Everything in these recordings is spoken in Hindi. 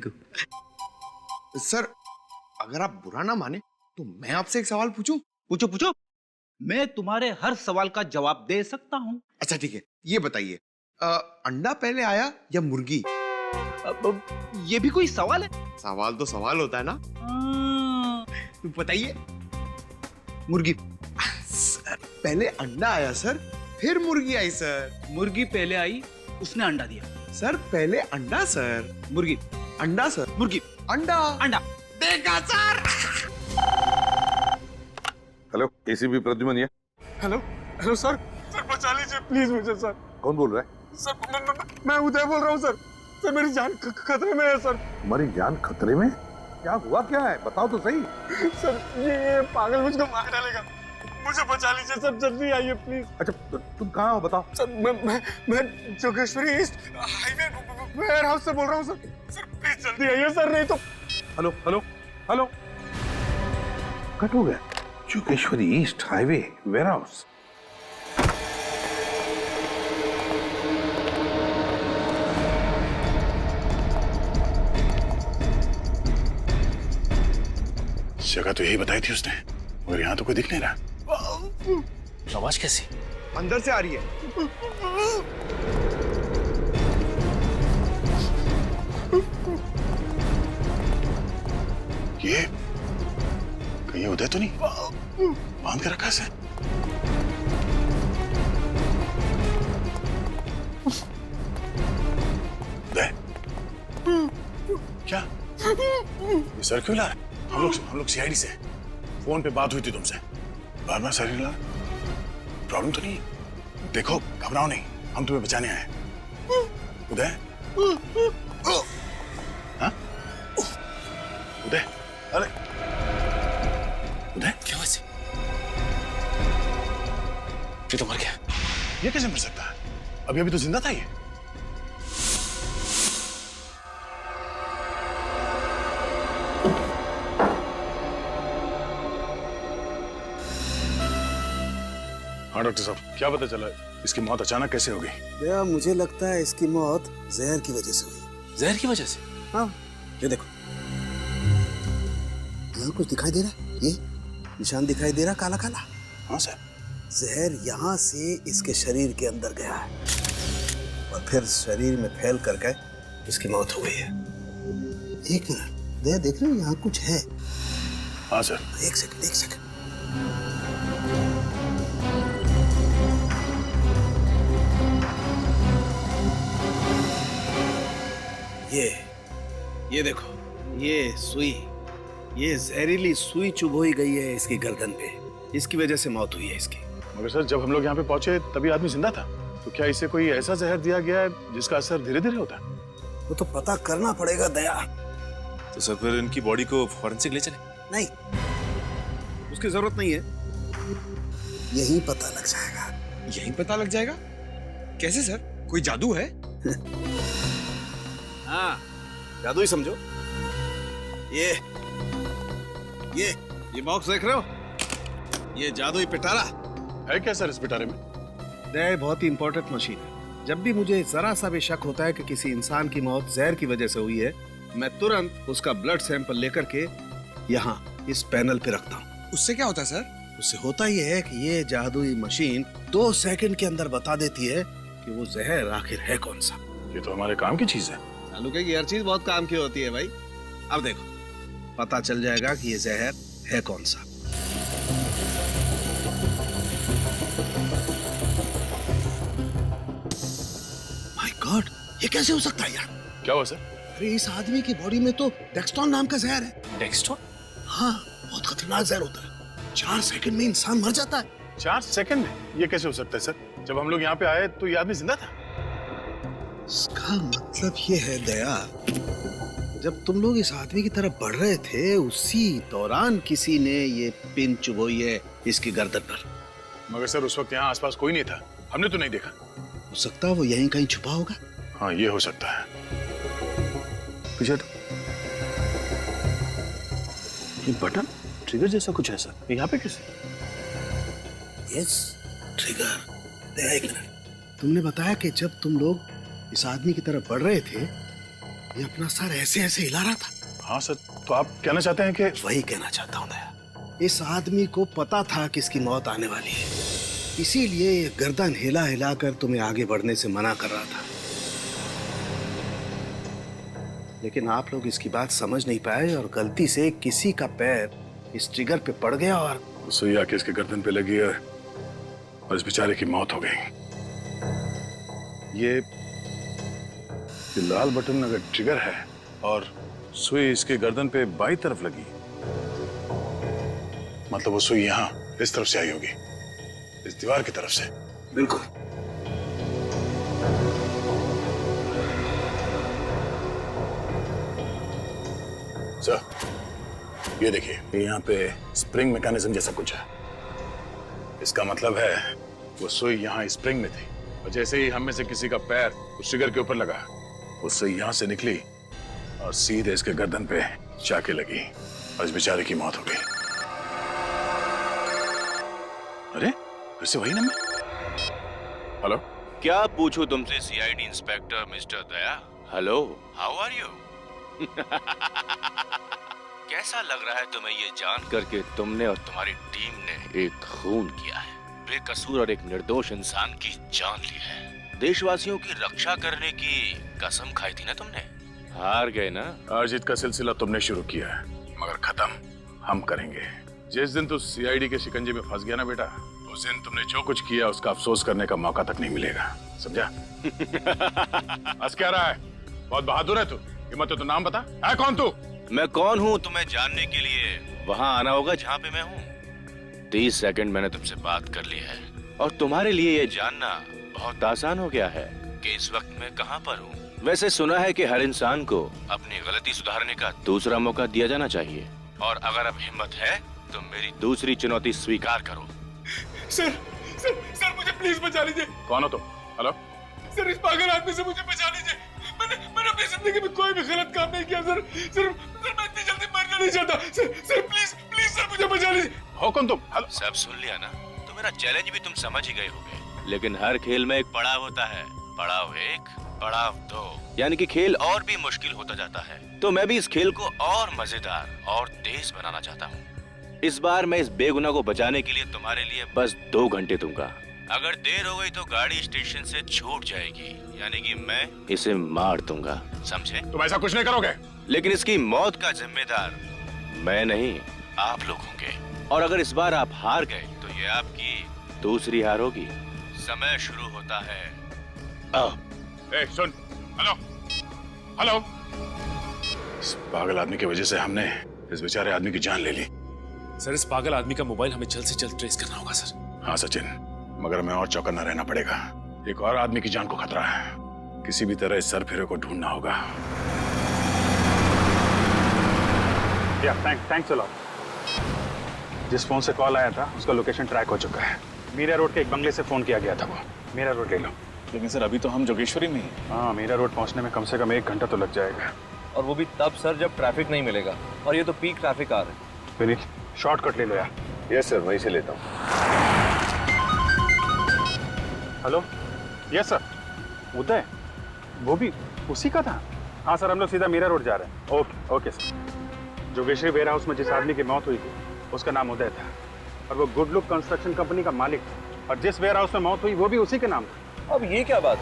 Thank you. सर अगर आप बुरा ना माने तो मैं आपसे एक सवाल पूछूं? पूछो पूछो, मैं तुम्हारे हर सवाल का जवाब दे सकता हूँ। अच्छा ठीक है, ये बताइए अंडा पहले आया या मुर्गी? ये भी कोई सवाल है? सवाल तो सवाल होता है ना। तो बताइए। मुर्गी। सर पहले अंडा आया सर, फिर मुर्गी आई सर। मुर्गी पहले आई, उसने अंडा दिया। सर पहले अंडा सर, मुर्गी। अंडा सर, मुर्गी। अंडा। अंडा। देखा सर। हेलो, एसीपी प्रद्युमन ये। हेलो हेलो सर, सर बचा लीजिए प्लीज मुझे सर। कौन बोल रहा है? सर मैं उदय बोल रहा हूँ सर। सर मेरी जान खतरे में है सर। तुम्हारी जान खतरे में? क्या हुआ क्या है, बताओ तो सही। सर ये पागल मुझको मार डालेगा, मुझे बचा लीजिए सर, जल्दी आइए प्लीज। अच्छा तुम कहाँ हो बताओ। सर मैं Jogeshwari east highway warehouse से बोल रहा हूँ सर। सर प्लीज जल्दी आइए सर, नहीं तो। हेलो हेलो हेलो, कट हो गया। Jogeshwari east highway warehouse. जगह तो यही बताई थी उसने, मगर यहाँ तो कोई दिख नहीं रहा। आवाज कैसी? अंदर से आ रही है। ये कहीं उदय तो नहीं बांध के रखा है इसे? उदय, क्या ये सर क्यों ला रहा है? हम लोग सीआईडी से हैं। फोन पे बात हुई थी तुमसे, बार बार सर ला। प्रॉब्लम तो नहीं? देखो घबराओ नहीं, हम तुम्हें बचाने आए हैं। उदय, हाँ? उदय, अरे उदय, क्या हुआ? ये तो मर गया। ये कैसे मर सकता है? अभी अभी तो जिंदा था ये। हाँ डॉक्टर साहब, क्या पता चला इसकी मौत अचानक कैसे हो गई? भैया मुझे लगता है इसकी मौत जहर की वजह से हुई। जहर की वजह से? हाँ, ये देखो, यहाँ कुछ दिखाई दे रहा है, ये निशान दिखाई दे रहा काला काला। हाँ सर। जहर यहाँ से इसके शरीर के अंदर गया है और फिर शरीर में फैल करके इसकी मौत हो गई है। एक मिनट, दया देख रहे हो यहाँ कुछ है? हाँ सर। एक सेकंड, एक सेकंड। ये देखो, ये सुई, ये जहरीली सुई चुभोई गई है इसकी गर्दन पे, इसकी वजह से मौत हुई है इसकी। मगर सर जब हम लोग यहाँ पे पहुंचे तभी आदमी जिंदा था, तो क्या इसे कोई ऐसा जहर दिया गया है जिसका असर धीरे धीरे होता है? वो तो पता करना पड़ेगा दया। तो सर फिर इनकी बॉडी को फॉरेंसिक ले चले? नहीं, उसकी जरूरत नहीं है, यही पता लग जाएगा। यही पता लग जाएगा? कैसे सर, कोई जादू है? हाँ, जादू ही समझो। ये बॉक्स देख रहे हो, ये जादुई पिटारा है क्या सर इस पिटारे में? दया बहुत ही इंपॉर्टेंट मशीन है। जब भी मुझे जरा सा भी शक होता है कि किसी इंसान की मौत जहर की वजह से हुई है, मैं तुरंत उसका ब्लड सैंपल लेकर के यहाँ इस पैनल पे रखता हूँ। उससे क्या होता है सर? उससे होता यह है कि ये जादुई मशीन 2 सेकंड के अंदर बता देती है कि वो जहर आखिर है कौन सा। ये तो हमारे काम की चीज है। चालू की हर चीज बहुत काम की होती है भाई। अब देखो, पता चल जाएगा कि ये जहर है कौन सा। माय गॉड, ये कैसे हो सकता है यार? क्या हुआ सर? अरे इस आदमी की बॉडी में तो डेक्सटोन नाम का जहर है। डेक्सटोन? हाँ, बहुत खतरनाक जहर होता है। 4 सेकंड में इंसान मर जाता है। 4 सेकंड में? ये कैसे हो सकता है सर? जब हम लोग यहाँ पे आए तो ये आदमी जिंदा था। इसका मतलब ये है दया, जब तुम लोग इस आदमी की तरफ बढ़ रहे थे उसी दौरान किसी ने ये पिन चुभोई है इसकी गर्दन पर। मगर सर उस वक्त यहाँ आसपास कोई नहीं था, हमने तो नहीं देखा। हो सकता है वो यहीं कहीं छुपा होगा। हाँ ये हो सकता है। पीछे ये बटन ट्रिगर जैसा कुछ है सर, यहाँ पे कैसे? Yes, trigger. दया एक मिनट, तुमने बताया कि जब तुम लोग इस आदमी की तरफ बढ़ रहे थे ये अपना सर ऐसे ऐसे हिला रहा था। हाँ सर, तो आप कहना चाहते हैं कि वही कहना चाहता हूँ दया। इस आदमी को पता था कि इसकी मौत आने वाली है, इसीलिए ये गर्दन हिला हिला कर तुम्हें आगे बढ़ने से मना कर रहा था। लेकिन आप लोग इसकी बात समझ नहीं पाए और गलती से किसी का पैर इस ट्रिगर पे पड़ गया और सुई आके इसके गर्दन पे लगी है और इस बेचारे की मौत हो गई। ये लाल बटन अगर ट्रिगर है और सुई इसके गर्दन पे बाई तरफ लगी, मतलब वो सुई यहां इस तरफ से आई होगी, इस दीवार की तरफ से। बिल्कुल। सर, ये देखिए, ये यहाँ पे स्प्रिंग मैकेनिज्म जैसा कुछ है। इसका मतलब है वो सुई यहाँ स्प्रिंग में थी और जैसे ही हम में से किसी का पैर उस ट्रिगर के ऊपर लगा, वो सुई यहाँ से निकली और सीधे इसके गर्दन पे जाके लगी और इस बेचारे की मौत हो गई। अरे, फिर से वही नंबर। हेलो, क्या पूछूं तुमसे CID inspector mister Daya? Hello, how are you? कैसा लग रहा है तुम्हें ये जान करके तुमने और तुम्हारी टीम ने एक खून किया है, बेकसूर और एक निर्दोष इंसान की जान ली है। देशवासियों की रक्षा करने की कसम खाई थी ना तुमने, हार गए ना। हार जीत का सिलसिला तुमने शुरू किया है, मगर खत्म हम करेंगे। जिस दिन तू सीआईडी के शिकंजे में फंस गया ना बेटा, उस दिन तुमने जो कुछ किया उसका अफसोस करने का मौका तक नहीं मिलेगा, समझा? हंस क्या रहा है? बहुत बहादुर है तू। हिम्मत है तो नाम बता, है कौन तू? मैं कौन हूँ तुम्हें जानने के लिए वहाँ आना होगा जहाँ पे मैं हूँ। 30 सेकंड मैंने तुमसे बात कर ली है और तुम्हारे लिए ये जानना बहुत आसान हो गया है कि इस वक्त मैं कहाँ पर हूँ। वैसे सुना है कि हर इंसान को अपनी गलती सुधारने का दूसरा मौका दिया जाना चाहिए, और अगर अब हिम्मत है तो मेरी दूसरी चुनौती स्वीकार करो। सर मुझे प्लीज बचा लीजिए। कौन हो तुम? हेलो सर, इस पागल आदमी से मुझे बचा लीजिए। मैंने अपनी जिंदगी में कोई भी गलत काम नहीं किया सर। सर मैं इतनी जल्दी मरना नहीं चाहता। सर प्लीज सर मुझे बचा लीजिए। हो कौन तुम? हेलो, सब सुन लिया ना? तो मेरा चैलेंज भी तुम समझ ही गए होगे, लेकिन हर खेल में एक पड़ाव होता है। पड़ाव 1, पड़ाव 2, यानी कि खेल और भी मुश्किल होता जाता है। तो मैं भी इस खेल को और मजेदार और तेज बनाना चाहता हूँ। इस बार मैं इस बेगुनाह को बचाने के लिए तुम्हारे लिए बस 2 घंटे दूंगा। अगर देर हो गई तो गाड़ी स्टेशन से छूट जाएगी, यानी कि मैं इसे मार दूंगा, समझे? तुम ऐसा कुछ नहीं करोगे। लेकिन इसकी मौत का जिम्मेदार मैं नहीं, आप लोग होंगे। और अगर इस बार आप हार गए तो ये आपकी दूसरी हार होगी। समय शुरू होता है अब। ए, सुन, हेलो हेलो। इस पागल आदमी की वजह से हमने इस बेचारे आदमी की जान ले ली। सर, इस पागल आदमी का मोबाइल हमें जल्द से जल्द ट्रेस करना होगा सर। हाँ सचिन, मगर हमें और चौकन्ना रहना पड़ेगा। एक और आदमी की जान को खतरा है, किसी भी तरह इस सरफिरे को ढूंढना होगा। Thanks a lot. जिस फोन से कॉल आया था उसका लोकेशन ट्रैक हो चुका है। मीरा रोड के एक बंगले से फोन किया गया था। वो मीरा रोड ले लो। लेकिन सर, अभी तो हम जोगेश्वरी में हैं। हाँ, मीरा रोड पहुंचने में कम से कम 1 घंटा तो लग जाएगा। और वो भी तब सर जब ट्रैफिक नहीं मिलेगा, और ये तो पीक ट्रैफिक आ रहा है। विनीत, शॉर्टकट ले लो यार। यस सर, वहीं से लेता हूँ। Hello, yes sir. उदय, वो भी उसी का था? हाँ सर, हम लोग सीधा मीरा रोड जा रहे हैं। Okay okay sir. Jogeshwari warehouse में जिस आदमी की मौत हुई थी उसका नाम उदय था, और वो गुड लुक कंस्ट्रक्शन कंपनी का मालिक था, और जिस वेयर हाउस में मौत हुई वो भी उसी के नाम था। अब ये क्या बात?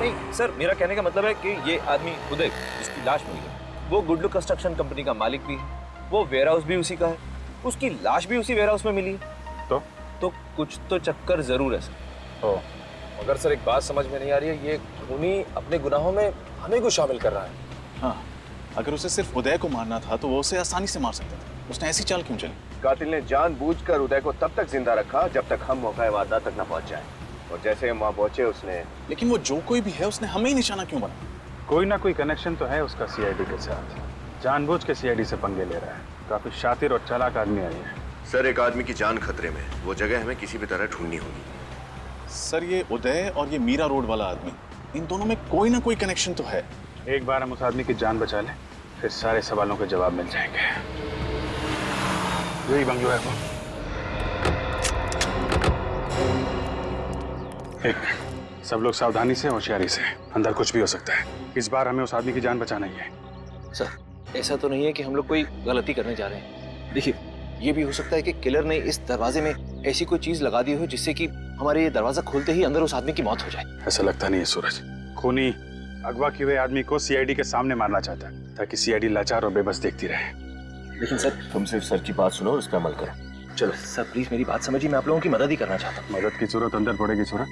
नहीं सर, मेरा कहने का मतलब है कि ये आदमी उदय जिसकी लाश मिली है, वो गुड लुक कंस्ट्रक्शन कंपनी का मालिक भी है, वो वेयर हाउस भी उसी का है, उसकी लाश भी उसी वेयर हाउस में मिली है। तो कुछ तो चक्कर जरूर है सर। मगर सर एक बात समझ में नहीं आ रही है, ये खूनी अपने गुनाहों में हमें को शामिल कर रहा है। हाँ, अगर उसे सिर्फ उदय को मारना था तो वो उसे आसानी से मार सकता था। उसने ऐसी चाल क्यों चली? कातिल ने जानबूझकर उदय को तब तक जिंदा रखा जब तक हम मौका वारदात तक न पहुंच जाए, और जैसे हम वहां पहुंचे उसने। लेकिन वो जो कोई भी है उसने हमें ही निशाना क्यों बना? कोई ना कोई कनेक्शन तो है उसका सीआईडी के साथ। जानबूझ के सीआईडी से पंगे ले रहा है। काफी शातिर और चालाक आदमी है ये। सर, एक आदमी की जान खतरे में, वो जगह हमें किसी भी तरह ढूंढनी होगी। सर, ये उदय और ये मीरा रोड वाला आदमी, इन दोनों में कोई ना कोई कनेक्शन तो है। एक बार हम उस आदमी की जान बचा लें, फिर सारे सवालों के जवाब मिल जाएंगे। यही बंगलो है वो। एक सब लोग सावधानी से, होशियारी से। अंदर कुछ भी हो सकता है। इस बार हमें उस आदमी की जान बचाना ही है। सर ऐसा तो नहीं है कि हम लोग कोई गलती करने जा रहे हैं। देखिए ये भी हो सकता है कि किलर ने इस दरवाजे में ऐसी कोई चीज लगा दी हो जिससे कि हमारे ये दरवाजा खोलते ही अंदर उस आदमी की मौत हो जाए। ऐसा लगता नहीं है सूरज। खूनी अगवा किए हुए आदमी को सीआईडी के सामने मारना चाहता है ताकि सीआईडी लाचार और बेबस देखती रहे। लेकिन सर तुम सिर्फ सर की बात सुनो और उसका अमल करो। चलो सर प्लीज मेरी बात समझिए, मैं आप लोगों की मदद ही करना चाहता हूँ। मदद की जरूरत अंदर पड़ेगी सूरज।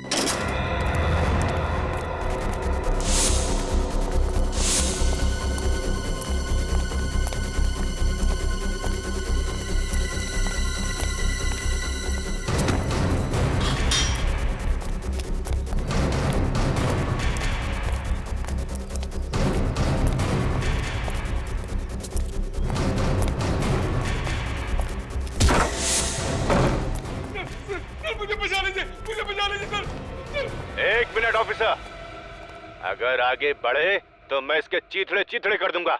मुझे बचा लीजिए सर। एक मिनट ऑफिसर, अगर आगे बढ़े तो मैं इसके चीथड़े चीथड़े कर दूंगा।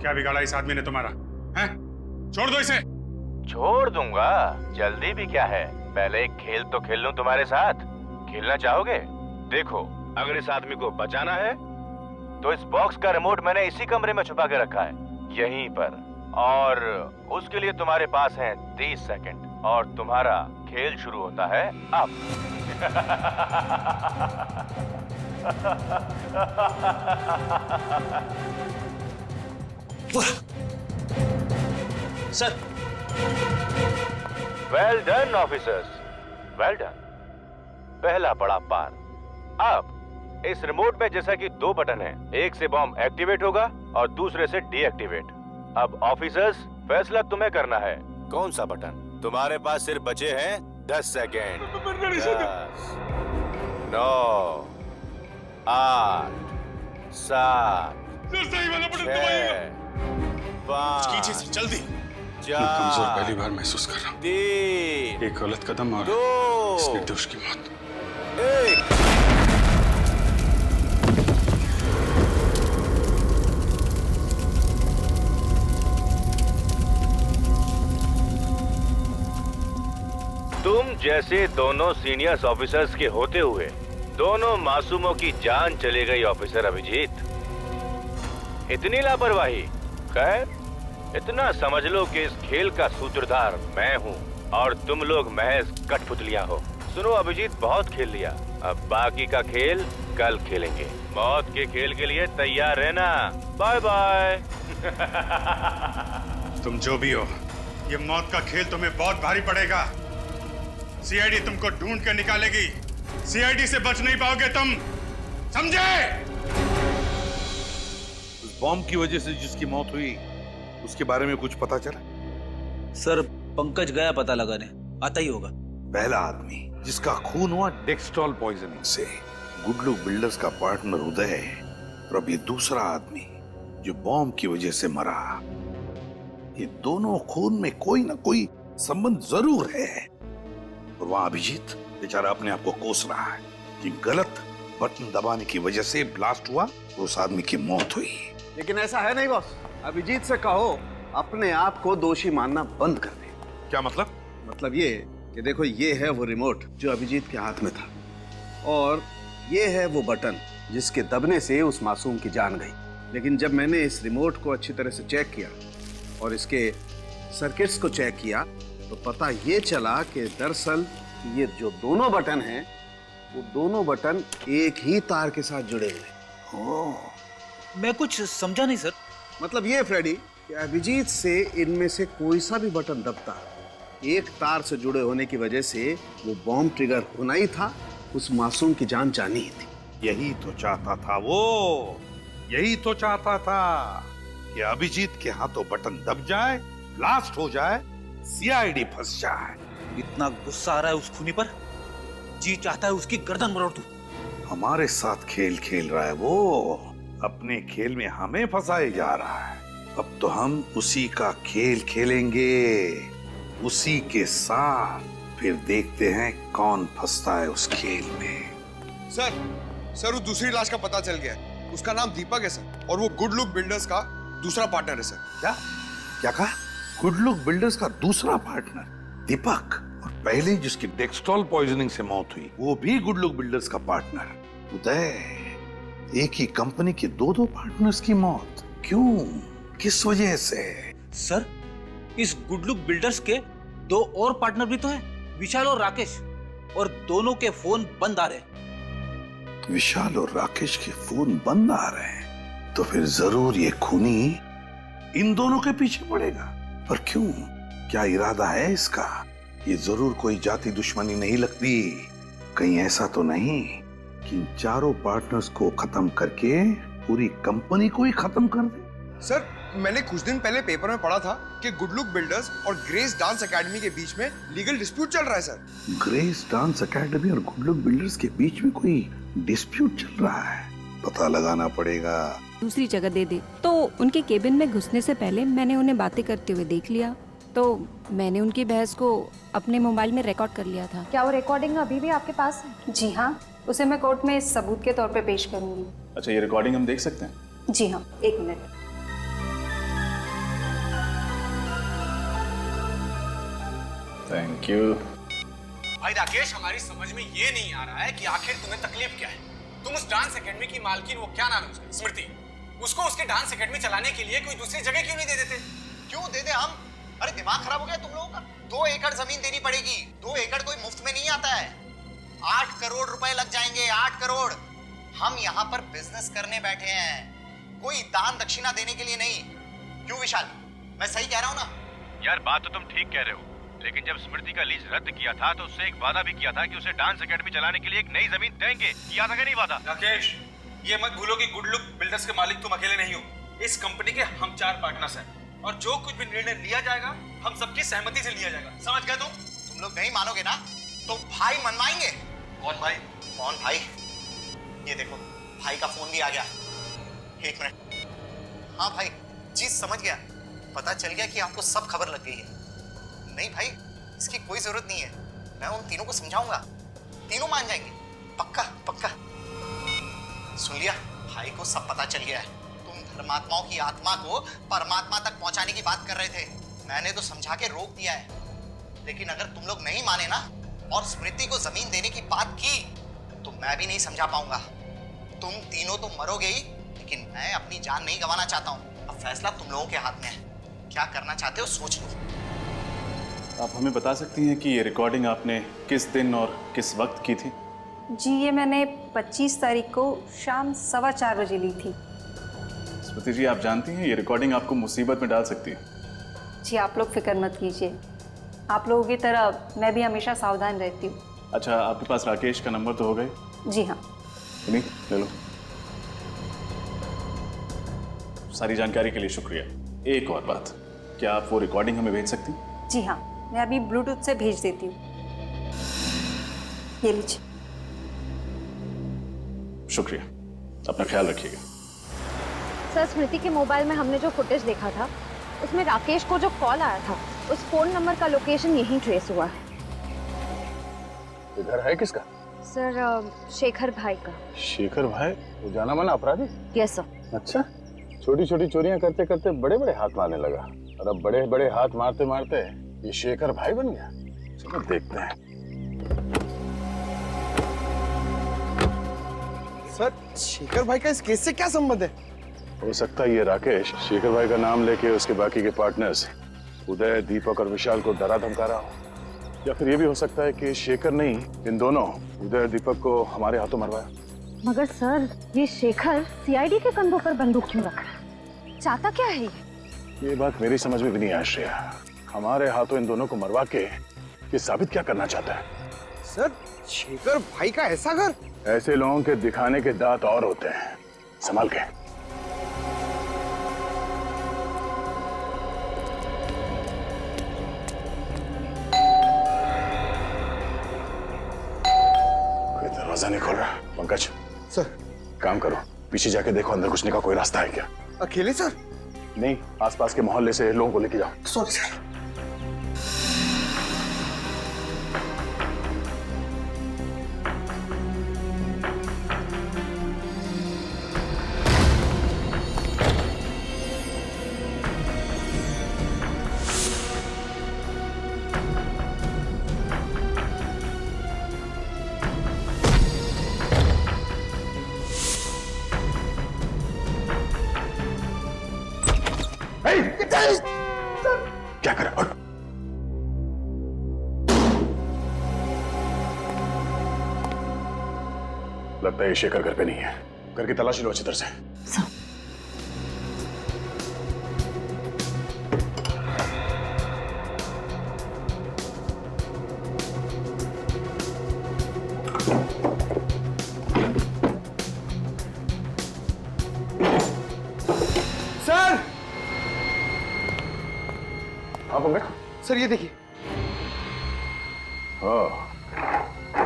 क्या बिगाड़ा इस आदमी ने तुम्हारा? हैं? छोड़ दो इसे। छोड़ दूंगा? जल्दी भी क्या है, पहले एक खेल तो खेल लूं तुम्हारे साथ। खेलना चाहोगे? देखो अगर इस आदमी को बचाना है तो इस बॉक्स का रिमोट मैंने इसी कमरे में छुपा के रखा है, यहीं पर, और उसके लिए तुम्हारे पास है 30 सेकंड और तुम्हारा खेल शुरू होता है अब। Sir well done officers, well done. पहला पड़ा पार। अब इस रिमोट में जैसा कि 2 बटन हैं, एक से बॉम्ब एक्टिवेट होगा और दूसरे से डीएक्टिवेट। अब ऑफिसर्स फैसला तुम्हें करना है, कौन सा बटन। तुम्हारे पास सिर्फ बचे हैं 10 सेकेंड। 10, 9, 8, 7, 6, 5, जल्दी। 4, कमजोर पहली बार महसूस कर रहा हूँ। 3, एक गलत कदम और 2, इस निर्दोष की मौत। 1। तुम जैसे दोनों सीनियर्स ऑफिसर्स के होते हुए दोनों मासूमों की जान चली गई ऑफिसर अभिजीत। इतनी लापरवाही। खैर इतना समझ लो कि इस खेल का सूत्रधार मैं हूँ और तुम लोग महज कठपुतलियां हो। सुनो अभिजीत, बहुत खेल लिया, अब बाकी का खेल कल खेलेंगे। मौत के खेल के लिए तैयार रहना। Bye bye. तुम जो भी हो, ये मौत का खेल तुम्हें बहुत भारी पड़ेगा। सीआईडी तुमको ढूंढ कर निकालेगी। सीआईडी से बच नहीं पाओगे तुम, समझे? उस बॉम्ब की वजह से जिसकी मौत हुई उसके बारे में कुछ पता चला? सर पंकज गया पता लगाने, आता ही होगा। पहला आदमी जिसका खून हुआ डेक्सट्रॉल पॉइजनिंग से, गुडलू बिल्डर्स का पार्टनर उदय, और अब ये दूसरा आदमी जो बॉम्ब की वजह से मरा। ये दोनों खून में कोई ना कोई संबंध जरूर है। और वहां अभिजीत बेचारा अपने आप को कोस रहा है कि गलत बटन दबाने की वजह से ब्लास्ट हुआ और उस आदमी की मौत हुई। लेकिन ऐसा है नहीं बॉस। अभिजीत से कहो अपने आप को दोषी मानना बंद कर दे। क्या मतलब? मतलब ये कि देखो, ये है वो रिमोट जो अभिजीत के हाथ में था, और ये है वो बटन जिसके दबने से उस मासूम की जान गई। लेकिन जब मैंने इस रिमोट को अच्छी तरह से चेक किया और इसके सर्किट्स को चेक किया तो पता ये चला कि दरअसल ये जो दोनों बटन हैं वो दोनों बटन एक ही तार के साथ जुड़े हुए। मैं कुछ समझा नहीं सर। मतलब ये फ्रेडी कि अभिजीत से इनमें से कोई सा भी बटन दबता, एक तार से जुड़े होने की वजह से वो बॉम्ब ट्रिगर होना ही था, उस मासूम की जान जानी ही थी। यही तो चाहता था वो, यही तो चाहता था कि अभिजीत के हाथों बटन दब जाए, ब्लास्ट हो जाए, सीआईडी फंस जाए। इतना गुस्सा आ रहा है उस खूनी पर, जी चाहता है उसकी गर्दन मरोड़ दूं। हमारे साथ खेल खेल रहा है वो, अपने खेल में हमें फंसाए जा रहा है। अब तो हम उसी का खेल खेलेंगे, उसी के साथ। फिर देखते हैं कौन फंसता है उस खेल में। सर वो दूसरी लाश का पता चल गया है। उसका नाम दीपक है सर, और वो गुड लुक बिल्डर्स का दूसरा पार्टनर है सर। क्या क्या कहा? गुड लुक बिल्डर्स का दूसरा पार्टनर दीपक? और पहले जिसकी डेक्सट्रॉल पॉइजनिंग से मौत हुई वो भी गुड लुक बिल्डर्स का पार्टनर उदय। एक ही कंपनी के दो पार्टनर्स की मौत क्यों, किस वजह से? सर, इस गुड लुक बिल्डर्स के 2 और पार्टनर भी तो हैं, विशाल और राकेश, और दोनों के फोन बंद आ रहे। विशाल और राकेश के फोन बंद आ रहे हैं तो फिर जरूर ये खूनी इन दोनों के पीछे पड़ेगा। पर क्यों, क्या इरादा है इसका? ये जरूर कोई जाति दुश्मनी नहीं लगती। कहीं ऐसा तो नहीं कि इन चारों पार्टनर्स को खत्म करके पूरी कंपनी को ही खत्म कर दे? सर, मैंने कुछ दिन पहले पेपर में पढ़ा था कि गुड लुक बिल्डर्स और ग्रेस डांस एकेडमी के बीच में लीगल डिस्प्यूट चल रहा है सर। ग्रेस डांस एकेडमी और गुड लुक बिल्डर्स के बीच में कोई डिस्प्यूट चल रहा है? पता लगाना पड़ेगा। दूसरी जगह दे दे। तो उनके केबिन में घुसने से पहले मैंने उन्हें बातें करते हुए देख लिया, तो मैंने उनकी बहस को अपने मोबाइल में रिकॉर्ड कर लिया था। क्या वो रिकॉर्डिंग अभी भी आपके पास है? जी हाँ, उसे मैं कोर्ट में सबूत के तौर पे पेश करूंगी। अच्छा, ये रिकॉर्डिंग हम देख सकते हैं? जी हाँ, 1 मिनट। Thank you. भाई राकेश, हमारी समझ में ये नहीं आ रहा है कि आखिर तुम्हें तकलीफ क्या है। तुम उस डांस एकेडमी की मालकिन, वो क्या नाम है उसका, स्मृति, उसको उसके डांस एकेडमी चलाने के लिए कोई दूसरी जगह क्यों नहीं दे देते? क्यों दे दे हम? अरे दिमाग खराब हो गया तुम लोगों का? 2 एकड़ जमीन देनी पड़ेगी। 2 एकड़ कोई मुफ्त में नहीं आता है। 8 करोड़ रुपए लग जाएंगे, 8 करोड़। हम यहाँ पर बिजनेस करने बैठे हैं, कोई दान दक्षिणा देने के लिए नहीं। क्यों विशाल, मैं सही कह रहा हूँ ना? यार, बात तो तुम ठीक कह रहे हो, लेकिन जब स्मृति का लीज रद्द किया था तो उससे एक वादा भी किया था कि उसे डांस एकेडमी चलाने के लिए एक नई जमीन देंगे। किया था कि नहीं वादा? राकेश, ये मत भूलो कि गुड लुक बिल्डर्स के मालिक तुम अकेले नहीं हो। इस कंपनी के हम 4 पार्टनर्स हैं, और जो कुछ भी निर्णय लिया जाएगा हम सबकी सहमति से लिया जाएगा। समझ गए तुम? तुम लोग नहीं मानोगे ना तो भाई मनवाएंगे। कौन भाई? कौन भाई? ये देखो, भाई का फोन भी आ गया। 1 मिनट। हाँ भाई, चीज समझ गया। पता चल गया कि आपको सब खबर लग गई है। नहीं भाई, इसकी कोई जरूरत नहीं है। मैं उन तीनों को समझाऊंगा, तीनों मान जाएंगे। पक्का पक्का। सुन लिया, भाई को सब पता चल गया है। तुम धर्मात्माओं की आत्मा को परमात्मा तक पहुंचाने की बात कर रहे थे। मैंने तो समझा के रोक दिया है, लेकिन अगर तुम लोग नहीं माने ना और स्मृति को जमीन देने की बात की तो मैं भी नहीं समझा पाऊंगा। तुम तीनों तो मरोगे ही, लेकिन मैं अपनी जान नहीं गंवाना चाहता हूं। अब फैसला तुम लोगों के हाथ में है। क्या करना चाहते हो सोच लो। आप हमें बता सकती हैं कि ये रिकॉर्डिंग आपने किस दिन और किस वक्त की थी? जी, ये मैंने 25 तारीख को शाम 4:15 बजे ली थी। स्मृति जी, आप जानती हैं ये रिकॉर्डिंग आपको मुसीबत में डाल सकती है। जी, आप लोग फिक्र मत कीजिए, आप लोगों की तरह मैं भी हमेशा सावधान रहती हूँ। अच्छा, आपके पास राकेश का नंबर तो हो गए? जी हाँ। नहीं, ले लो। सारी जानकारी के लिए शुक्रिया। एक और बात, क्या आप वो रिकॉर्डिंग हमें भेज सकती? जी हाँ, मैं अभी ब्लूटूथ से भेज देती हूँ। ये लीजिए। शुक्रिया, अपना ख्याल रखिएगा। सर, स्मृति के मोबाइल में हमने जो फुटेज देखा था उसमें राकेश को जो कॉल आया था उस फोन नंबर का लोकेशन यहीं ट्रेस हुआ है। ये घर है किसका? सर, शेखर भाई का। शेखर भाई वो जाना माना अपराधी? Yes sir. अच्छा, छोटी छोटी चोरियां करते करते बड़े बड़े हाथ मारने लगा, और अब बड़े बड़े हाथ मारते मारते ये शेखर भाई बन गया। चलो देखते हैं। सर, शेखर भाई का इस केस से क्या संबंध है? हो सकता है ये राकेश शेखर भाई का नाम लेके उसके बाकी के पार्टनर्स उदय, दीपक और विशाल को डरा धमका रहा हो, या फिर ये भी हो सकता है कि शेखर नहीं, इन दोनों उदय और दीपक को हमारे हाथों मरवाया। मगर सर, ये शेखर सीआईडी के कंधों पर बंदूक क्यों रखा है? चाहता क्या है ये बात मेरी समझ में भी नहीं आ श्रेया। हमारे हाथों इन दोनों को मरवा के ये साबित क्या करना चाहता है? सर, शेखर भाई का ऐसा घर? ऐसे लोगों के दिखाने के दांत और होते हैं, संभाल के। कोई दरवाजा नहीं खोल रहा। पंकज सर, काम करो, पीछे जाके देखो अंदर घुसने का कोई रास्ता है क्या। अकेले सर? नहीं, आसपास के मोहल्ले से लोगों को लेके जाओ। Sorry sir. क्या करें? और लगता है ये शेखर घर पे नहीं है। घर की तलाशी लो अच्छी तरह से। सर हाँ पंकज। सर ये देखिए।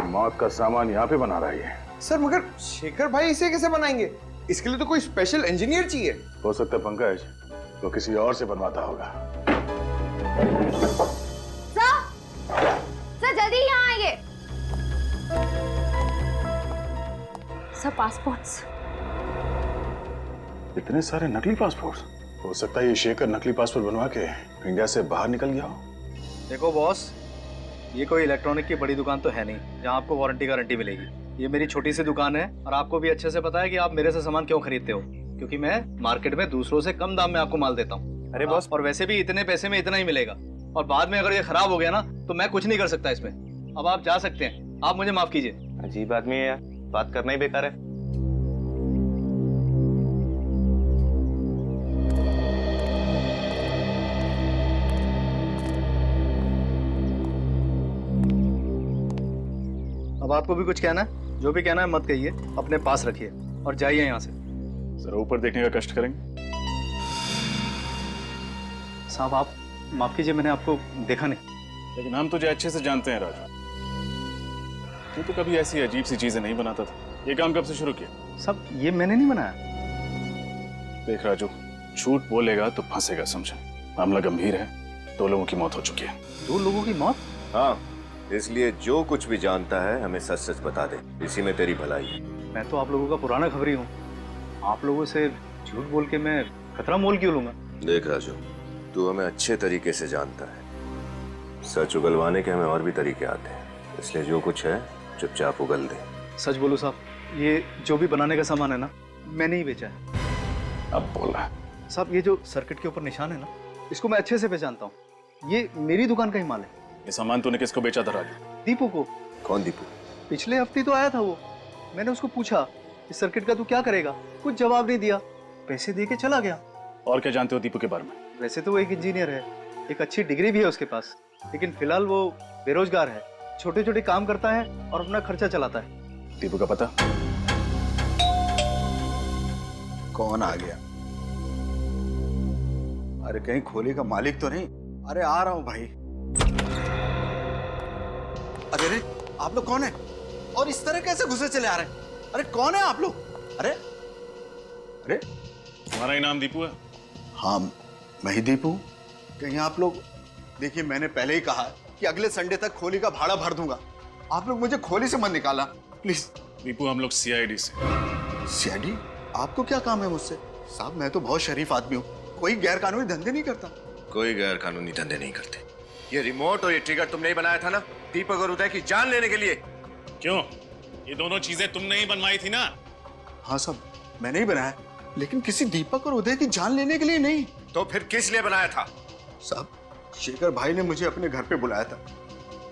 मौत का सामान यहाँ पे बना रहा है ये। सर मगर शेखर भाई इसे कैसे बनाएंगे? इसके लिए तो कोई स्पेशल इंजीनियर चाहिए। हो सकता है पंकज तो किसी और से बनवाता होगा। सर जल्दी यहाँ आइए। Sir passports. इतने सारे नकली पासपोर्ट। हो सकता है ये शेखर नकली पासपोर्ट बनवा के इंडिया से बाहर निकल गया हो। देखो बॉस, ये कोई इलेक्ट्रॉनिक की बड़ी दुकान तो है नहीं जहाँ आपको वारंटी गारंटी मिलेगी। ये मेरी छोटी सी दुकान है और आपको भी अच्छे से पता है कि आप मेरे से सामान क्यों खरीदते हो, क्योंकि मैं मार्केट में दूसरों से कम दाम में आपको माल देता हूँ। अरे बॉस, और वैसे भी इतने पैसे में इतना ही मिलेगा और बाद में अगर ये खराब हो गया ना तो मैं कुछ नहीं कर सकता इसमें। अब आप जा सकते हैं, आप मुझे माफ कीजिए। अजीब आदमी है यार, बात करना ही बेकार है। अब आपको भी कुछ कहना है? जो भी कहना है मत कहिए, अपने पास रखिए और जाइए यहाँ से। जरा ऊपर देखने का कष्ट करेंगे। साहब आप माफ कीजिए, मैंने आपको देखा नहीं। लेकिन हम तुझे अच्छे से जानते हैं राजू। तू तो कभी ऐसी अजीब सी चीजें नहीं बनाता था। ये काम कब से शुरू किया? सब ये मैंने नहीं बनाया। देख राजू, झूठ बोलेगा तो फंसेगा, समझा? मामला गंभीर है। 2 लोगों की मौत हो चुकी है। 2 लोगों की मौत? हाँ, इसलिए जो कुछ भी जानता है हमें सच सच बता दे, इसी में तेरी भलाई है। मैं तो आप लोगों का पुराना खबरी हूँ। आप लोगों से झूठ बोल के मैं खतरा मोल क्यों लूंगा? देख राजू, तू हमें अच्छे तरीके से जानता है। सच उगलवाने के हमें और भी तरीके आते हैं, इसलिए जो कुछ है चुपचाप उगल दे। सच बोलो साहब, ये जो भी बनाने का सामान है ना, मैंने ही बेचा है। अब बोला साहब, ये जो सर्किट के ऊपर निशान है ना, इसको मैं अच्छे से पहचानता हूँ। ये मेरी दुकान का ही माल है। ये सामान तूने किसको बेचा था राजू? दीपू को। कौन दीपू? पिछले हफ्ते तो आया था वो। मैंने उसको पूछा इस सर्किट का तू क्या करेगा, कुछ जवाब नहीं दिया, पैसे दे के चला गया। और क्या जानते हो दीपू के बारे में? वैसे तो वो एक इंजीनियर है, एक अच्छी डिग्री भी है उसके पास, लेकिन फिलहाल वो बेरोजगार है, छोटे छोटे काम करता है और अपना खर्चा चलाता है। दीपू का पता? कौन आ गया? अरे कहीं खोली का मालिक तो नहीं? अरे आ रहा हूं भाई। अरे रे, आप लोग कौन है और इस तरह कैसे घुसे चले आ रहे हैं? अरे कौन है आप लोग? अरे अरे तुम्हारा ही नाम दीपू है? हाँ मैं ही दीपू। कहीं आप लोग, देखिए मैंने पहले ही कहा कि अगले संडे तक खोली का भाड़ा भर दूंगा। आप लोग मुझे खोली से मत निकाला प्लीज। दीपू हम लोग सीआईडी से। सीआईडी? आपको क्या काम है मुझसे? साहब मैं तो बहुत शरीफ आदमी हूँ, कोई गैर कानूनी धंधे नहीं करता। कोई गैर कानूनी धंधे नहीं करते। ये रिमोट और ये ट्रिगर तुमने ही बनाया था ना, दीपक और उदय की जान लेने के लिए? क्यों? ये दोनों चीजें तुमने ही बनवाई थी ना? हाँ साहब मैंने ही बनाया, लेकिन किसी दीपक और उदय की जान लेने के लिए नहीं। तो फिर किस लिए बनाया था? साहब शेखर भाई ने मुझे अपने घर पे बुलाया था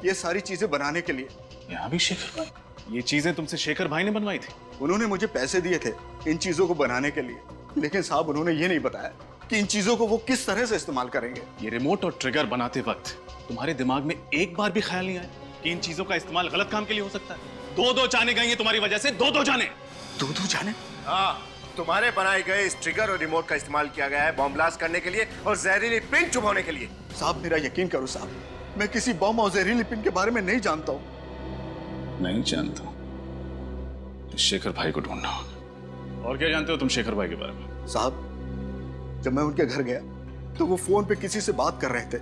ये सारी चीजें बनाने के लिए। यहाँ भी शेखर भाई? ये चीजें तुमसे शेखर भाई ने बनवाई थी? उन्होंने मुझे पैसे दिए थे इन चीजों को बनाने के लिए, लेकिन साहब उन्होंने ये नहीं बताया कि इन चीजों को वो किस तरह से इस्तेमाल करेंगे। ये रिमोट और ट्रिगर बनाते वक्त तुम्हारे दिमाग में एक बार भी ख्याल नहीं आया कि इन चीजों का इस्तेमाल गलत काम के लिए हो सकता है? 2-2 जाने गई हैं तुम्हारी वजह से, 2-2 जाने। 2-2 जाने? हाँ, तुम्हारे बनाए गए इस ट्रिगर और रिमोट का इस्तेमाल किया गया है बॉम्ब ब्लास्ट करने के लिए और जहरीली पिन चुभोने के लिए। साहब मेरा यकीन करो साहब, मैं किसी बॉम्ब और जहरीली पिन के बारे में नहीं जानता हूँ। नहीं जानता? शेखर भाई को ढूंढना होगा। और क्या जानते हो तुम शेखर भाई के बारे में? साहब जब मैं उनके घर गया तो वो फोन पे किसी से बात कर रहे थे।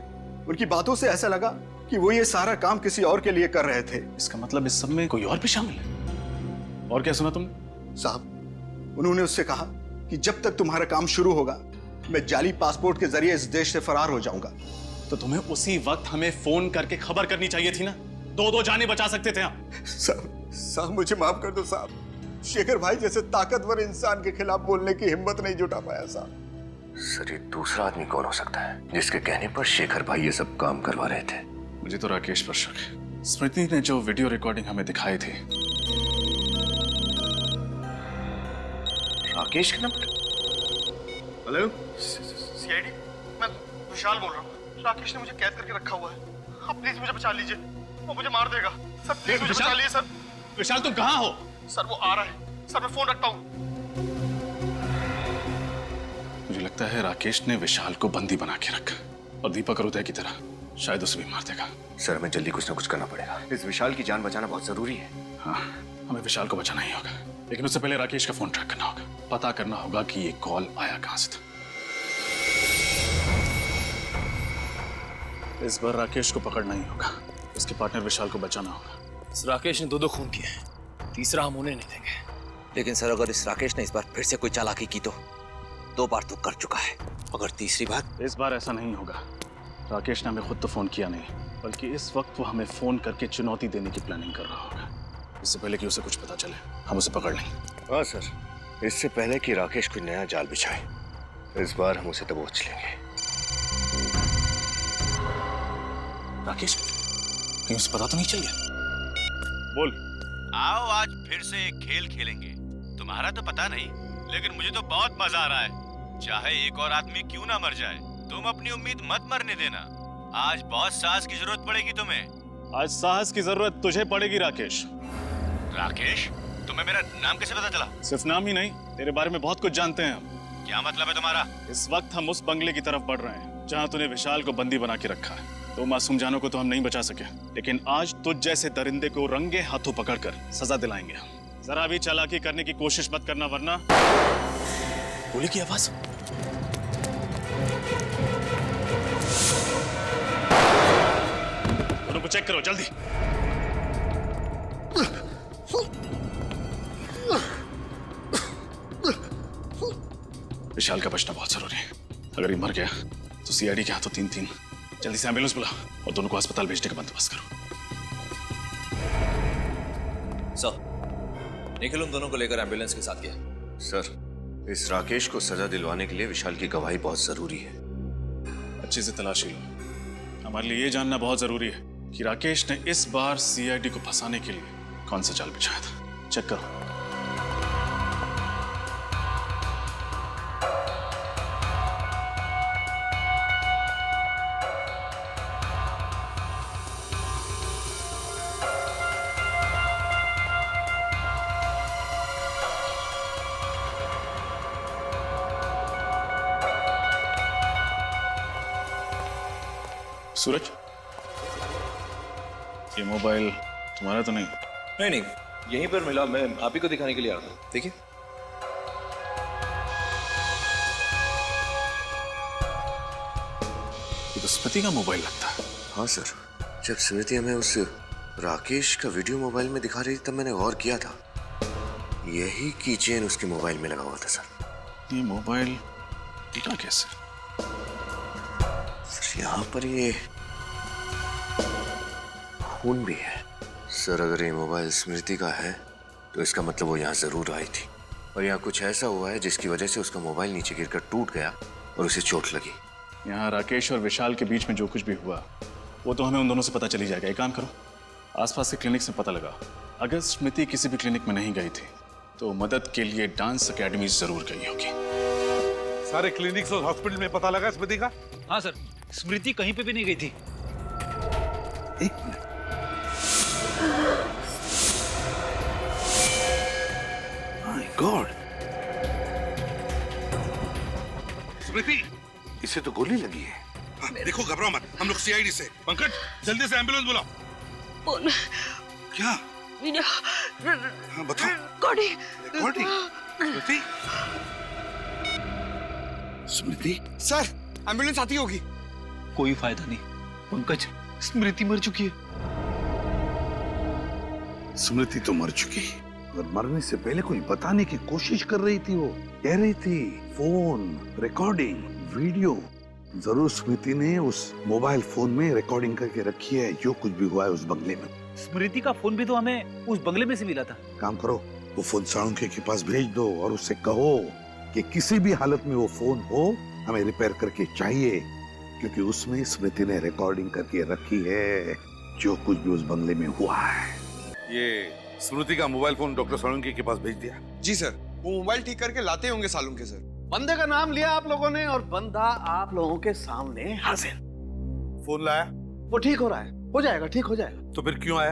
उनकी बातों से ऐसा लगा कि वो ये सारा काम किसी और के लिए कर रहे थे। इसका मतलब इस सब में कोई और भी शामिल है? और क्या सुना तुमने? साहब उन्होंने उससे कहा कि जब तक तुम्हारा काम शुरू होगा मैं जाली पासपोर्ट के जरिए इस देश से फरार हो जाऊंगा। तो तुम्हें उसी वक्त हमें फोन करके खबर करनी चाहिए थी ना, 2-2 जाने बचा सकते थे आप। साहब मुझे माफ कर दो साहब, शेखर भाई जैसे ताकतवर इंसान के खिलाफ बोलने की हिम्मत नहीं जुटा पाया साहब। सर, ये दूसरा आदमी कौन हो सकता है जिसके कहने पर शेखर भाई ये सब काम करवा रहे थे? मुझे तो राकेश पर शक है। स्मृति ने जो वीडियो रिकॉर्डिंग हमें दिखाई थी, राकेश का नंबर। हेलो सीआईडी, मैं विशाल बोल रहा हूँ। राकेश ने मुझे कैद करके रखा हुआ है। आप प्लीज मुझे बचा लीजिए, वो मुझे मार देगा। सर प्लीज मुझे बचा लीजिए सर। विशाल तुम कहाँ हो? सर वो आ रहा है सर, मैं फोन रखता हूँ। मुझे लगता है राकेश ने विशाल को बंदी बना के रखा और दीपक और उदय की तरह शायद उसे भी मार देगा। सर, हमें जल्दी कुछ ना कुछ करना पड़ेगा। इस विशाल की जान बचाना बहुत जरूरी है। हाँ, हमें विशाल को बचाना ही होगा, लेकिन उससे पहले राकेश का फोन ट्रैक करना होगा। पता करना होगा कि ये कॉल आया कहां से था। इस बार राकेश को पकड़ना ही होगा, उसके पार्टनर विशाल को बचाना होगा। इस राकेश ने दो खून किए हैं, तीसरा हम उन्हें नहीं देंगे। लेकिन सर, अगर इस राकेश ने इस बार फिर से कोई चालाकी की तो 2 बार तो कर चुका है, अगर तीसरी बार। इस बार ऐसा नहीं होगा। राकेश ने हमें खुद तो फोन किया नहीं, बल्कि इस वक्त वो हमें फोन करके चुनौती देने की प्लानिंग कर रहा होगा। इससे पहले कि उसे कुछ पता चले, हम उसे पकड़ लेंगे। हाँ सर, इससे पहले कि राकेश कोई नया जाल बिछाए, इस बार हम उसे दबोच लेंगे। राकेश, कहीं उसे पता तो नहीं चल गया? बोल। आओ आज फिर से एक खेल खेलेंगे। तुम्हारा तो पता नहीं, लेकिन मुझे तो बहुत मजा आ रहा है। चाहे एक और आदमी क्यों ना मर जाए, तुम अपनी उम्मीद मत मरने देना। आज बहुत साहस की जरूरत पड़ेगी तुम्हें। आज साहस की जरूरत तुझे पड़ेगी राकेश। राकेश, तुम्हें मेरा नाम कैसे पता चला? सिर्फ नाम ही नहीं, तेरे बारे में बहुत कुछ जानते हैं हम। क्या मतलब है तुम्हारा? इस वक्त हम उस बंगले की तरफ बढ़ रहे हैं जहाँ तूने विशाल को बंदी बना के रखा है। तो मासूम जानों को तो हम नहीं बचा सके, लेकिन आज तुझ जैसे दरिंदे को रंगे हाथों पकड़कर सजा दिलाएंगे। जरा भी चालाकी करने की कोशिश मत करना, वरना गोली की आवाज। उनको चेक करो जल्दी। विशाल का बचना बहुत जरूरी है। अगर ये मर गया तो सीआईडी के हाथों 3-3। जल्दी से एम्बुलेंस बुला और दोनों को अस्पताल भेजने का बंदोबस्त करो। सर, निखिल उन दोनों को लेकर एम्बुलेंस के साथ गया। सर, इस राकेश को सजा दिलवाने के लिए विशाल की गवाही बहुत जरूरी है। अच्छे से तलाशी लो। हमारे लिए ये जानना बहुत जरूरी है कि राकेश ने इस बार सीआईडी को फंसाने के लिए कौन सा जाल बिछाया था। चेक करो। सूरज, ये मोबाइल तुम्हारा तो नहीं? नहीं, यहीं पर मिला, मैं आप ही को दिखाने के लिए आया था। देखिए। ये तो स्मृति का मोबाइल लगता है। हाँ सर, जब स्मृति हमें उस राकेश का वीडियो मोबाइल में दिखा रही थी तब मैंने गौर किया था, यही की चेन उसके मोबाइल में लगा हुआ था। सर, ये मोबाइल टूटा कैसे? सर, यहाँ पर ये खून भी है। सर, अगर ये मोबाइल स्मृति का है तो इसका मतलब वो यहाँ जरूर आई थी और यहाँ कुछ ऐसा हुआ है जिसकी वजह से उसका मोबाइल नीचे गिरकर टूट गया और उसे चोट लगी। यहाँ राकेश और विशाल के बीच में जो कुछ भी हुआ वो तो हमें उन दोनों से पता चली जाएगा। एक काम करो, आसपास के क्लिनिक से पता लगाओ। अगर स्मृति किसी भी क्लिनिक में नहीं गई थी तो मदद के लिए डांस अकेडमी जरूर गई होगी। सारे क्लिनिक्स और हॉस्पिटल में पता लगा स्मृति का? हाँ सर, स्मृति कहीं पे भी नहीं गई थी। एक मिनट, माय गॉड, स्मृति, इसे तो गोली लगी है। हाँ, देखो घबराओ मत, हम लोग सीआईडी से। पंकज, जल्दी से एम्बुलेंस बुलाओ। क्या? हाँ बताओ। रिकॉर्डिंग। स्मृति? स्मृति? सर, एम्बुलेंस आती होगी। कोई फायदा नहीं पंकज, स्मृति मर चुकी है। स्मृति तो मर चुकी, और मरने से पहले कोई बताने की कोशिश कर रही थी। वो कह रही थी फोन, रिकॉर्डिंग, वीडियो। जरूर स्मृति ने उस मोबाइल फोन में रिकॉर्डिंग करके रखी है जो कुछ भी हुआ है उस बंगले में। स्मृति का फोन भी तो हमें उस बंगले में से मिला था। काम करो, वो फोन साळुंखे के पास भेज दो और उससे कहो कि किसी भी हालत में वो फोन हो हमें रिपेयर करके चाहिए, क्योंकि उसमें स्मृति ने रिकॉर्डिंग करके रखी है जो कुछ भी उस बंगले में हुआ है। ये स्मृति का मोबाइल फोन डॉक्टर सोलंकी के पास भेज दिया? जी सर, वो मोबाइल ठीक करके लाते होंगे सालुंके सर। बंदे का नाम लिया आप लोगों ने और बंदा आप लोगों के सामने हाजिर। फोन लाया? वो ठीक हो रहा है, हो जाएगा, ठीक हो जाएगा। तो फिर क्यों आया?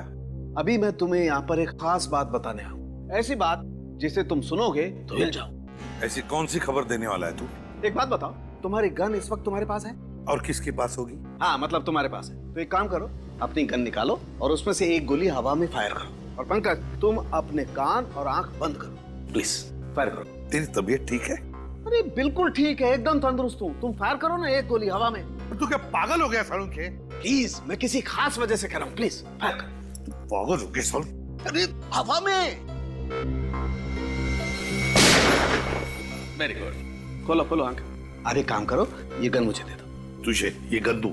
अभी मैं तुम्हें यहाँ पर एक खास बात बताने आया हूँ, ऐसी बात जिसे तुम सुनोगे तो हिल जाओ। ऐसी कौन सी खबर देने वाला है तू? एक बात बताओ, तुम्हारी गन इस वक्त तुम्हारे पास है? और किसके पास होगी? हाँ मतलब तुम्हारे पास है। तो एक काम करो, अपनी गन निकालो और उसमें से एक गोली हवा में फायर करो। और पंकज, तुम अपने कान और आंख बंद करो, प्लीज फायर करो। तेरी तबीयत ठीक है? अरे बिल्कुल ठीक है, एकदम तंदुरुस्त हूँ। तुम फायर करो ना एक गोली हवा में। तू क्या पागल हो गया सालुंके? प्लीज, मैं किसी खास वजह से कह रहा हूँ, प्लीज फायर करो। तू पागल हो गया सालुंके? अरे हवा में। वेरी गुड, खोलो खोलो आंख। अरे काम करो, ये गन मुझे दे दो। तुझे ये गन दूं?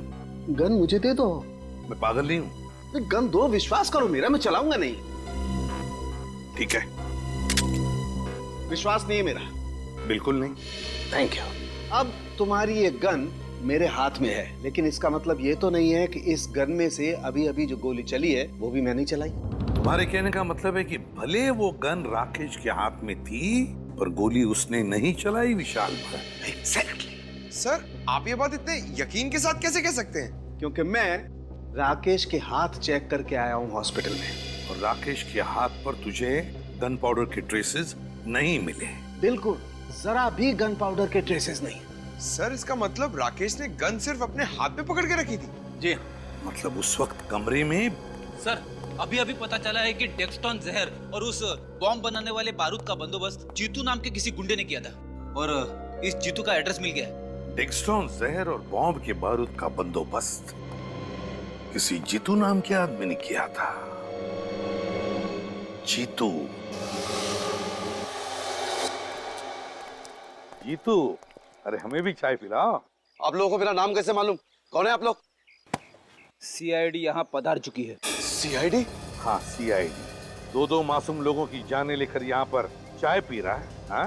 गन मुझे दे दो। मैं पागल नहीं हूँ। गन दो, विश्वास करो मेरा, मैं चलाऊंगा नहीं। ठीक है। विश्वास नहीं है मेरा? बिल्कुल नहीं। Thank you. अब तुम्हारी ये गन मेरे हाथ में है, लेकिन इसका मतलब ये तो नहीं है कि इस गन में से अभी अभी जो गोली चली है वो भी मैं नहीं चलाई। तुम्हारे कहने का मतलब है कि भले वो गन राकेश के हाथ में थी, पर गोली उसने नहीं चलाई विशाल पर। एग्जैक्टली। सर, आप ये बात इतने यकीन के साथ कैसे कह सकते हैं? क्योंकि मैं राकेश के हाथ चेक करके आया हूँ हॉस्पिटल में। और राकेश के हाथ पर तुझे गन पाउडर के ट्रेसेस नहीं मिले? बिल्कुल, जरा भी गन पाउडर के ट्रेसेस नहीं। सर, इसका मतलब राकेश ने गन सिर्फ अपने हाथ में पकड़ के रखी थी? जी। मतलब उस वक्त कमरे में? सर, अभी अभी पता चला है कि डेक्सटॉन जहर और उस बॉम्ब बनाने वाले बारूद का बंदोबस्त जीतू नाम के किसी गुंडे ने किया था, और इस जीतू का एड्रेस मिल गया है। डेक्सटॉन जहर और बॉम्ब के बारूद का बंदोबस्त किसी जीतू नाम के आदमी ने किया था। जीतू। जीतू, अरे हमें भी चाय पिलाओ। आप लोगों को मेरा नाम कैसे मालूम? कौन है आप लोग? सीआईडी यहाँ पधार चुकी है। सीआईडी? हाँ, सीआईडी। दो मासूम लोगों की जानें लेकर यहाँ पर चाय पी रहा है। हाँ?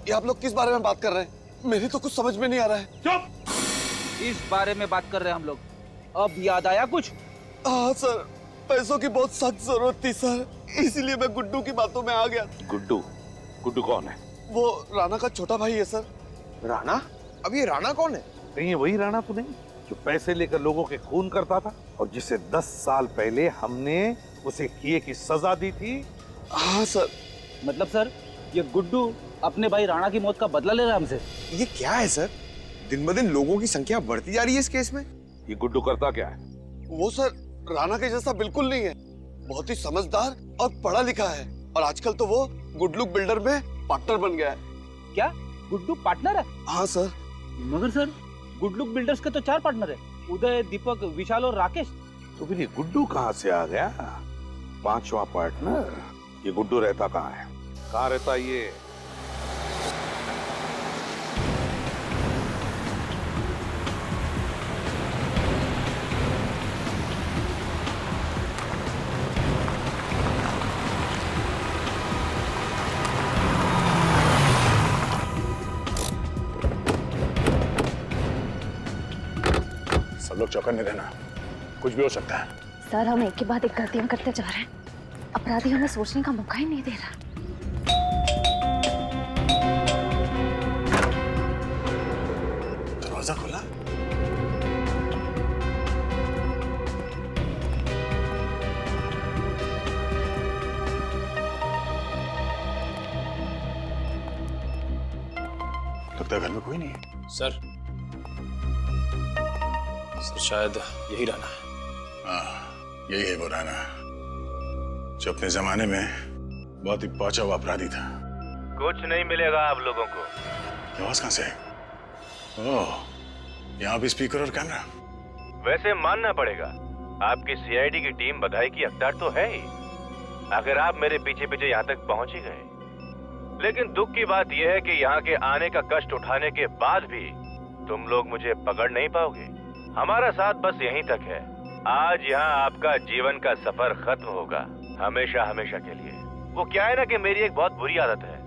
ये आप लोग किस बारे में बात कर रहे हैं? मेरी तो कुछ समझ में नहीं आ रहा है। चुप! इस बारे में बात कर रहे हैं हम लोग। अब याद आया कुछ? हाँ सर, पैसों की बहुत सख्त जरूरत थी सर, इसीलिए मैं गुड्डू की बातों में आ गया। गुड्डू? गुड्डू कौन है? वो राणा का छोटा भाई है सर। राणा? अब ये राणा कौन है? कहीं ये वही राणा तो नहीं जो पैसे लेकर लोगों के खून करता था और जिसे 10 साल पहले हमने उसे किए की सजा दी थी? हाँ सर। मतलब सर, ये गुड्डू अपने भाई राणा की मौत का बदला ले रहा है हमसे? ये क्या है सर? दिन ब दिन लोगों की संख्या बढ़ती जा रही है इस केस में। ये गुड्डू करता क्या है? वो सर राणा के जैसा बिल्कुल नहीं है, बहुत ही समझदार और पढ़ा लिखा है, और आजकल तो वो गुडलुक बिल्डर में पार्टनर बन गया है। क्या गुड्डू पार्टनर है? हाँ सर। मगर सर, गुडलुक बिल्डर्स के तो 4 पार्टनर है, उदय, दीपक, विशाल और राकेश। तो फिर ये गुड्डू कहाँ से आ गया? 5वां पार्टनर? ये गुड्डू रहता कहाँ है? कहाँ रहता ये? सब लोग चौकन्ने रहना, कुछ भी हो सकता है। सर, हम एक के बाद एक गलतियां करते जा रहे हैं। अपराधी हमें सोचने का मौका ही नहीं दे रहा। दरवाजा खोला? लगता है घर में कोई नहीं है। सर शायद यही राणा है। हाँ, यही है वो राणा जो अपने जमाने में बहुत ही पहुंचा हुआ अपराधी था। कुछ नहीं मिलेगा आप लोगों को। आवाज कहां से? ओह, यहाँ भी स्पीकर और कैमरा। वैसे मानना पड़ेगा, आपकी सीआईडी की टीम बधाई की हकदार तो है ही, अगर आप मेरे पीछे पीछे यहाँ तक पहुंच ही गए। लेकिन दुख की बात यह है कि यहाँ के आने का कष्ट उठाने के बाद भी तुम लोग मुझे पकड़ नहीं पाओगे। हमारा साथ बस यहीं तक है। आज यहाँ आपका जीवन का सफर खत्म होगा, हमेशा हमेशा के लिए। वो क्या है ना कि मेरी एक बहुत बुरी आदत है,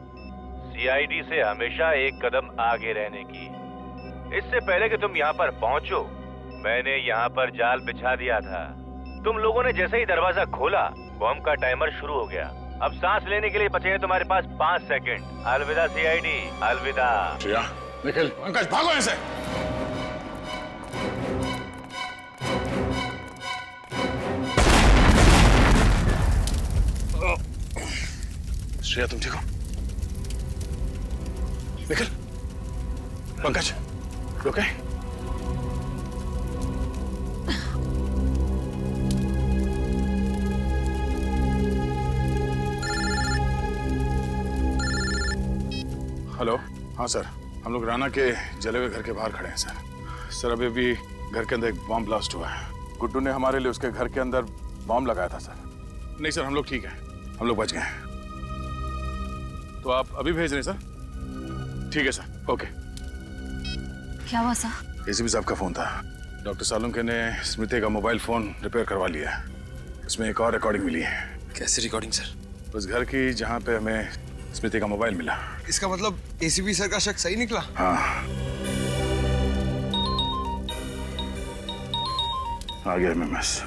सीआईडी से हमेशा एक कदम आगे रहने की। इससे पहले कि तुम यहाँ पर पहुँचो, मैंने यहाँ पर जाल बिछा दिया था। तुम लोगों ने जैसे ही दरवाजा खोला, बॉम्ब का टाइमर शुरू हो गया। अब सांस लेने के लिए बचे हैं तुम्हारे पास 5 सेकंड। अलविदा सीआईडी, अलविदा। श्रेया, निखिल, पंकज, भागो यहाँ से। श्रेया, तुम ठीक हो? निखिल, पंकज, ओके? हेलो, हाँ सर, हम लोग राणा के जले हुए घर के बाहर खड़े हैं सर। सर, अभी भी घर के अंदर एक बॉम्ब ब्लास्ट हुआ है। गुड्डू ने हमारे लिए उसके घर के अंदर बॉम्ब लगाया था सर। नहीं सर, हम लोग ठीक हैं, हम लोग बच गए हैं। तो आप अभी भेज रहे हैं सर? ठीक है सर, ओके। क्या हुआ सर? एसीपी साहब का फोन था। डॉक्टर सालुंके ने स्मृति का मोबाइल फोन रिपेयर करवा लिया है। इसमें एक और रिकॉर्डिंग मिली है। कैसी रिकॉर्डिंग सर? उस घर की जहाँ पे हमें स्मृति का मोबाइल मिला। इसका मतलब एसीपी सर का शक सही निकला? हाँ, आ गया एमएमएस।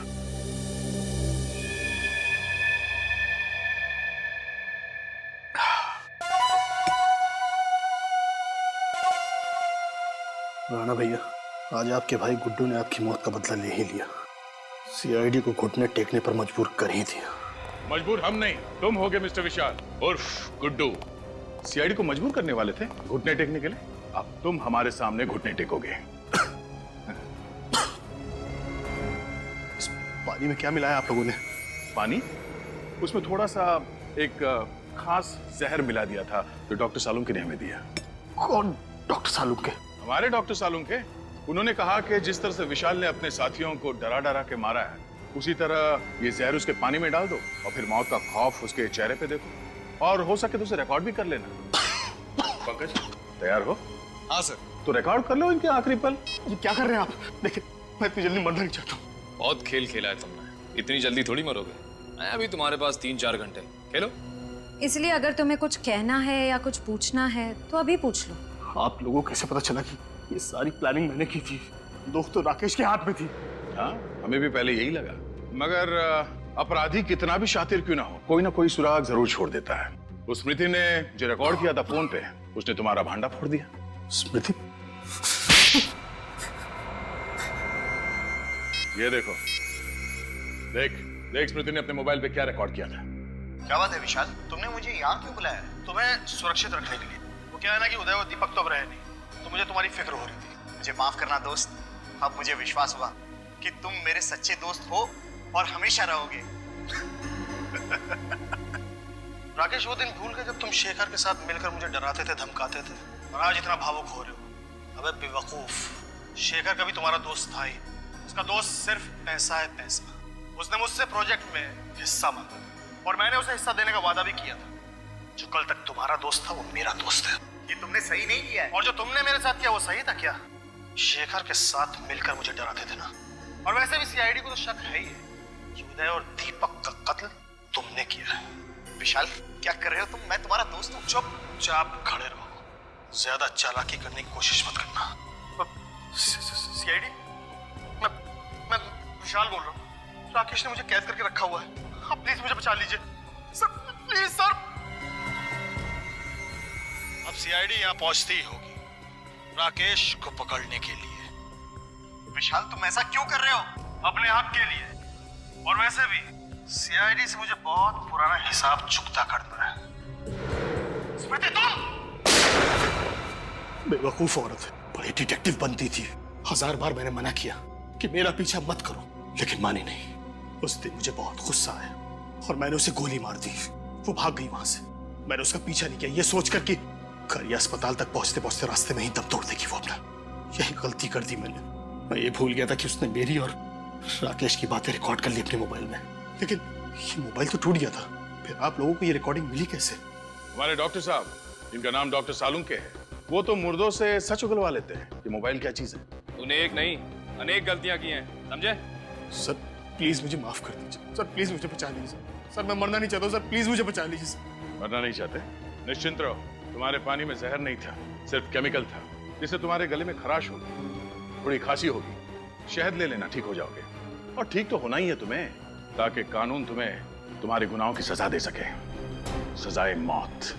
राणा भैया, आज आपके भाई गुड्डू ने आपकी मौत का बदला ले ही लिया। सीआईडी को घुटने टेकने पर मजबूर कर ही दिया। मजबूर हम नहीं, तुम हो गए मिस्टर विशाल उर्फ गुड्डू। सीआईडी को मजबूर करने वाले थे घुटने टेकने के लिए। अब तुम हमारे सामने घुटने टेकोगे। इस पानी में क्या मिलाया आप लोगों ने? पानी? उसमें थोड़ा सा एक खास जहर मिला दिया था जो डॉक्टर सालुंके ने हमें दिया। कौन डॉक्टर सालुंके? हमारे डॉक्टर सालुंके। उन्होंने कहा कि जिस तरह से विशाल ने अपने साथियों को डरा डरा के मारा है, उसी तरह ये जहर उसके पानी में डाल दो और फिर मौत का खौफ उसके चेहरे पे देखो, और हो सके तो उसे रिकॉर्ड भी कर लेना। पंकज, तैयार हो? हाँ सर। तो रिकॉर्ड कर लो इनके आखिरी पल। ये क्या कर रहे हैं आप? देखिए, मैं इतनी जल्दी मरना नहीं चाहता हूँ। बहुत खेल खेला है तुमने, इतनी जल्दी थोड़ी मरोगे। अभी तुम्हारे पास 3-4 घंटे, खेलो। इसलिए अगर तुम्हें कुछ कहना है या कुछ पूछना है तो अभी पूछ लो। आप लोगों को कैसे पता चला कि ये सारी प्लानिंग मैंने की थी? दोस्त तो राकेश के हाथ में थी। हाँ, हमें भी पहले यही लगा, मगर अपराधी कितना भी शातिर क्यों ना हो, कोई ना कोई सुराग जरूर छोड़ देता है। उस स्मृति ने जो रिकॉर्ड किया था फोन पे, उसने तुम्हारा भांडा फोड़ दिया। स्मृति? ये देखो, देख देख स्मृति ने अपने मोबाइल पे क्या रिकॉर्ड किया था। क्या बात है विशाल, तुमने मुझे यहाँ क्यों बुलाया? तुम्हें सुरक्षित रखने के लिए। वो क्या है ना कि उदय और दीपक तो अब रहे नहीं, तो मुझे तुम्हारी फिक्र हो रही थी। मुझे माफ करना दोस्त, अब मुझे विश्वास हुआ कि तुम मेरे सच्चे दोस्त हो और हमेशा रहोगे। राकेश, वो दिन भूल गए जब तुम शेखर के साथ मिलकर मुझे डराते थे, धमकाते थे, और आज इतना भावुक हो रहे हो। अबे बेवकूफ, शेखर कभी तुम्हारा दोस्त था ही। उसका दोस्त सिर्फ पैसा है, पैसा। उसने मुझसे प्रोजेक्ट में हिस्सा मांगा और मैंने उसे हिस्सा देने का वादा भी किया था। जो कल तक तुम्हारा दोस्त था वो मेरा दोस्त है। ये तुमने सही नहीं किया है। और जो तुमने मेरे साथ किया वो सही था क्या? शेखर के साथ मिलकर मुझे डराते थे ना। और वैसे भी सीआईडी को तो शक है ही कि उदय और दीपक का कत्ल तुमने किया है। विशाल, क्या कर रहे हो तुम? मैं तुम्हारा दोस्त हूँ। चुपचाप खड़े रहो, ज्यादा चालाकी करने की कोशिश मत करना। सीआईडी? मैं विशाल बोल रहा हूँ। राकेश ने मुझे कैद करके रखा हुआ है। आप प्लीज मुझे बचा लीजिए सर, प्लीज सर। अब सीआईडी यहाँ पहुंचती ही होगी राकेश को पकड़ने के लिए। विशाल, तुम ऐसा क्यों कर रहे हो? अपने हक के लिए। और वैसे भी सीआईडी से मुझे बहुत पुराना हिसाब चुकता करना है। स्मृति, तुम बेवकूफ औरत है, बड़ी डिटेक्टिव बनती थी। 1000 बार मैंने मना किया कि मेरा पीछा मत करो, लेकिन मानी नहीं। उस दिन मुझे बहुत गुस्सा आया और मैंने उसे गोली मार दी। वो भाग गई वहां से। मैंने उसका पीछा नहीं किया, ये सोचकर कि करिया अस्पताल तक पहुंचते पहुंचते रास्ते में ही दम तोड़ देगी वो अपना। यही गलती कर दी मैंने। मैं ये भूल गया था कि उसने मेरी और राकेश की बातें रिकॉर्ड कर ली अपने मोबाइल में। लेकिन ये मोबाइल तो टूट गया था, फिर आप लोगों को ये रिकॉर्डिंग मिली कैसे? हमारे डॉक्टर साहब, जिनका नाम डॉक्टर सालुंके है, वो तो मुर्दों से सच उगलवा लेते हैं कि मोबाइल क्या चीज है। तूने एक नहीं अनेक गलतियां की हैं, समझे? सर प्लीज मुझे माफ कर दीजिए। सर प्लीज मुझे बचा लीजिए। सर मैं मरना नहीं चाहता हूं। सर प्लीज मुझे बचा लीजिए। मरना नहीं चाहते? निश्चिंत रहो, तुम्हारे पानी में जहर नहीं था, सिर्फ केमिकल था। जिससे तुम्हारे गले में खराश होगी, थोड़ी खांसी होगी, शहद ले लेना, ठीक हो जाओगे। और ठीक तो होना ही है तुम्हें, ताकि कानून तुम्हें तुम्हारे गुनाहों की सजा दे सके, सजाए मौत।